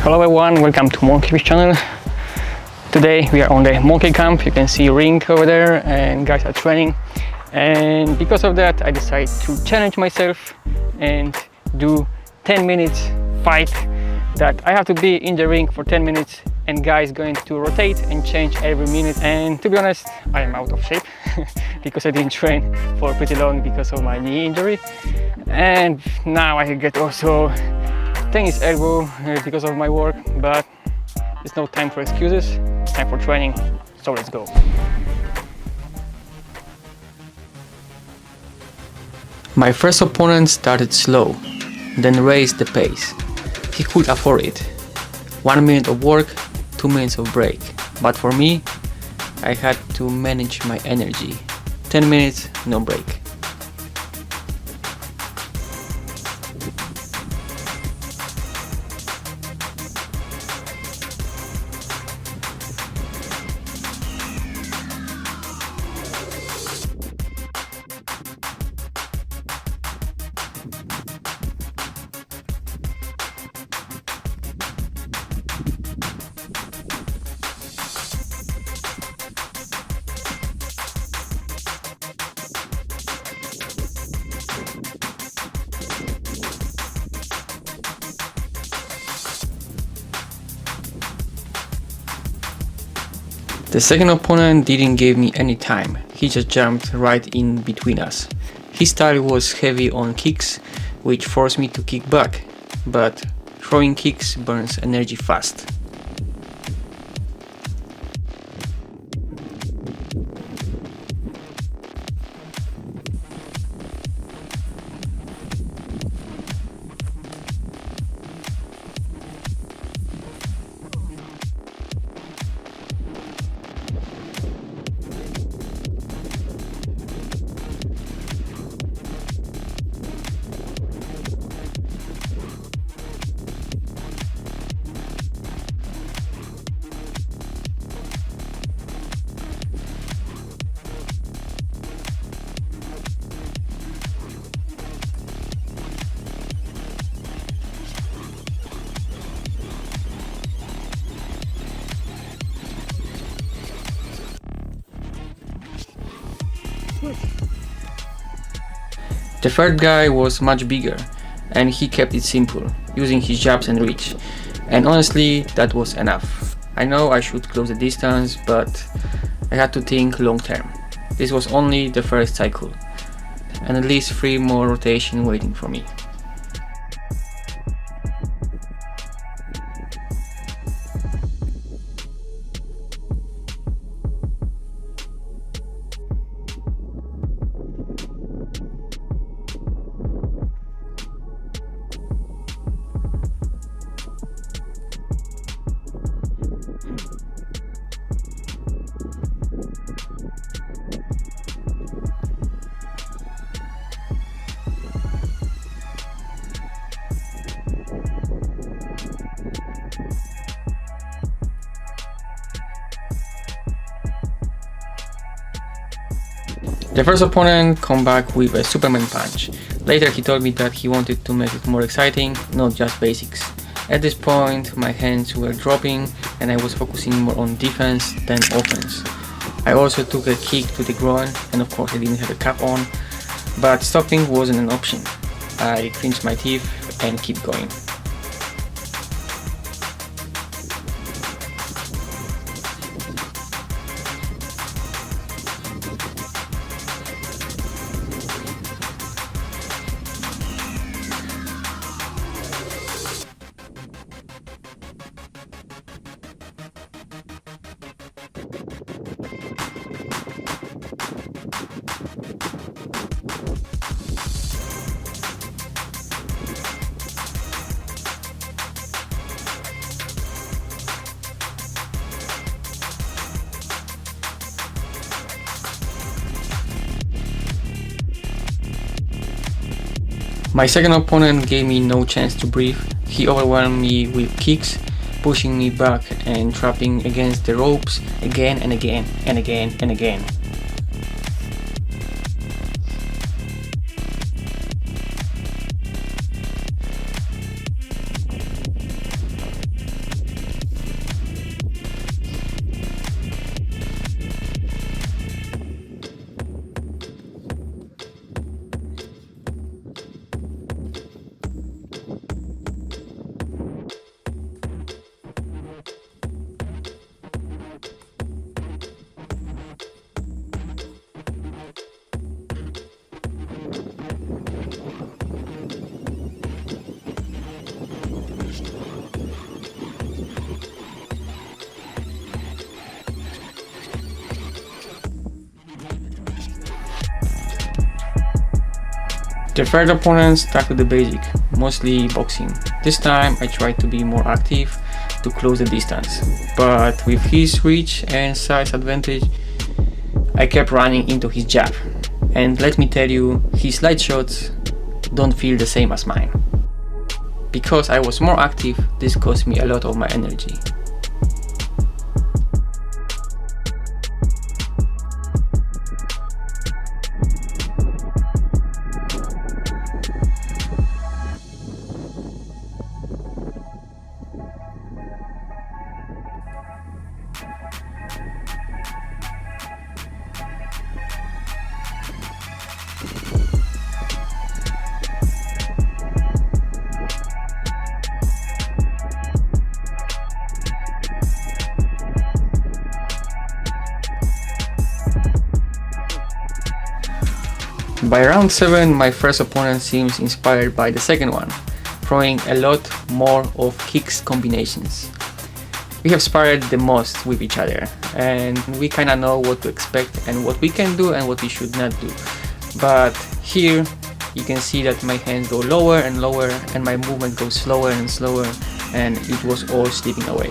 Hello everyone, welcome to Monkey Fish channel. Today we are on the monkey camp. You can see ring over there and guys are training, and because of that I decided to challenge myself and do 10 minutes fight that I have to be in the ring for 10 minutes and guys going to rotate and change every minute. And to be honest, I am out of shape because I didn't train for pretty long because of my knee injury, and now I get also tennis elbow because of my work, but it's no time for excuses, it's time for training, so let's go. My first opponent started slow, then raised the pace. He could afford it. 1 minute of work, 2 minutes of break. But for me, I had to manage my energy. 10 minutes, no break. The second opponent didn't give me any time, he just jumped right in between us. His style was heavy on kicks, which forced me to kick back, but throwing kicks burns energy fast. The third guy was much bigger, and he kept it simple, using his jabs and reach. And honestly, that was enough. I know I should close the distance, but I had to think long term. This was only the first cycle, and at least 3 more rotations waiting for me. The first opponent come back with a Superman punch. Later he told me that he wanted to make it more exciting, not just basics. At this point my hands were dropping and I was focusing more on defense than offense. I also took a kick to the groin, and of course I didn't have a cap on, but stopping wasn't an option. I clinched my teeth and keep going. My second opponent gave me no chance to breathe. He overwhelmed me with kicks, pushing me back and trapping against the ropes again and again and again and again. The third opponent stuck to the basic, mostly boxing. This time I tried to be more active to close the distance, but with his reach and size advantage, I kept running into his jab. And let me tell you, his light shots don't feel the same as mine. Because I was more active, this cost me a lot of my energy. By round 7, my first opponent seems inspired by the second one, throwing a lot more of kicks combinations. We have sparred the most with each other, and we kinda know what to expect and what we can do and what we should not do. But here you can see that my hands go lower and lower and my movement goes slower and slower, and it was all slipping away.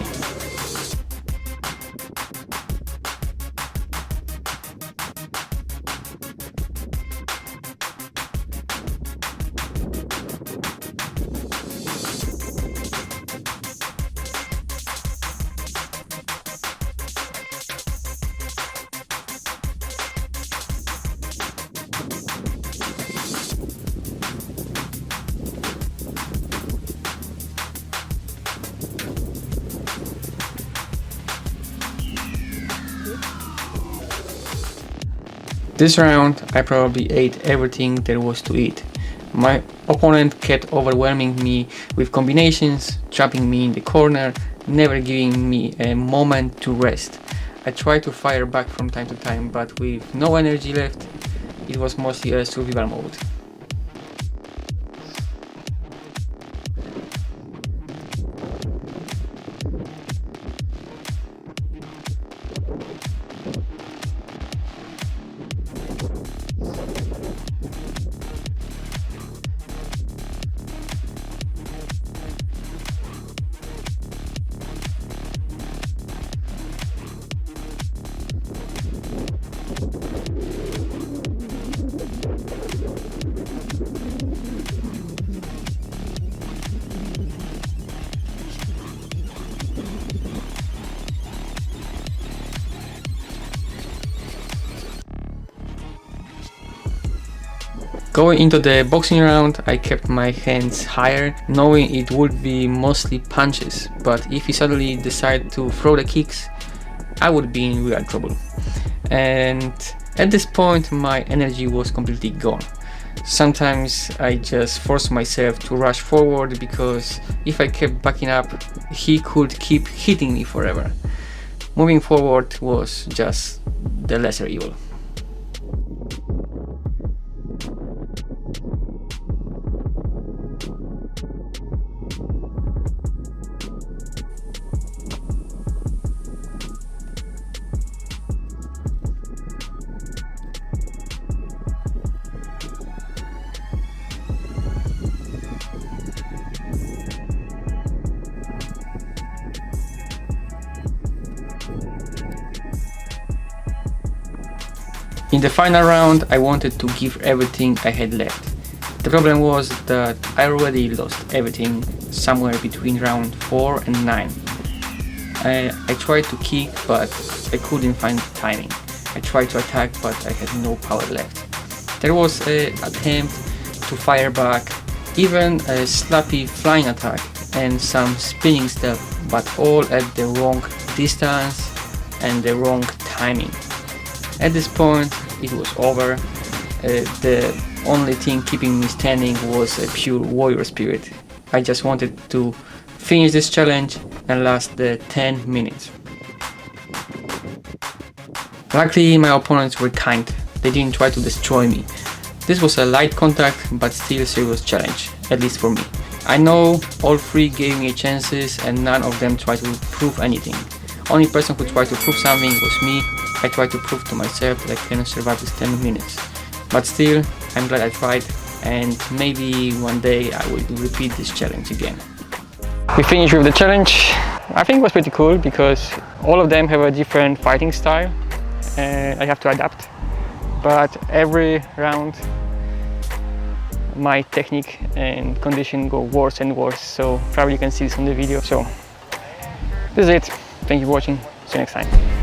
This round I probably ate everything there was to eat. My opponent kept overwhelming me with combinations, trapping me in the corner, never giving me a moment to rest. I tried to fire back from time to time, but with no energy left, it was mostly a survival mode. Going into the boxing round, I kept my hands higher, knowing it would be mostly punches, but if he suddenly decided to throw the kicks, I would be in real trouble. And at this point, my energy was completely gone. Sometimes I just forced myself to rush forward because if I kept backing up, he could keep hitting me forever. Moving forward was just the lesser evil. In the final round, I wanted to give everything I had left. The problem was that I already lost everything somewhere between round 4 and 9. I tried to kick, but I couldn't find timing. I tried to attack, but I had no power left. There was an attempt to fire back, even a sloppy flying attack and some spinning stuff, but all at the wrong distance and the wrong timing. At this point, it was over. The only thing keeping me standing was a pure warrior spirit. I just wanted to finish this challenge and last the 10 minutes. Luckily, my opponents were kind. They didn't try to destroy me. This was a light contact, but still serious challenge, at least for me. I know all three gave me chances and none of them tried to prove anything. Only person who tried to prove something was me. I tried to prove to myself that I can survive this 10 minutes. But still, I'm glad I tried and maybe one day I will repeat this challenge again. We finished with the challenge. I think it was pretty cool because all of them have a different fighting style and I have to adapt. But every round my technique and condition go worse and worse, so probably you can see this on the video. So this is it. Thank you for watching. See you next time.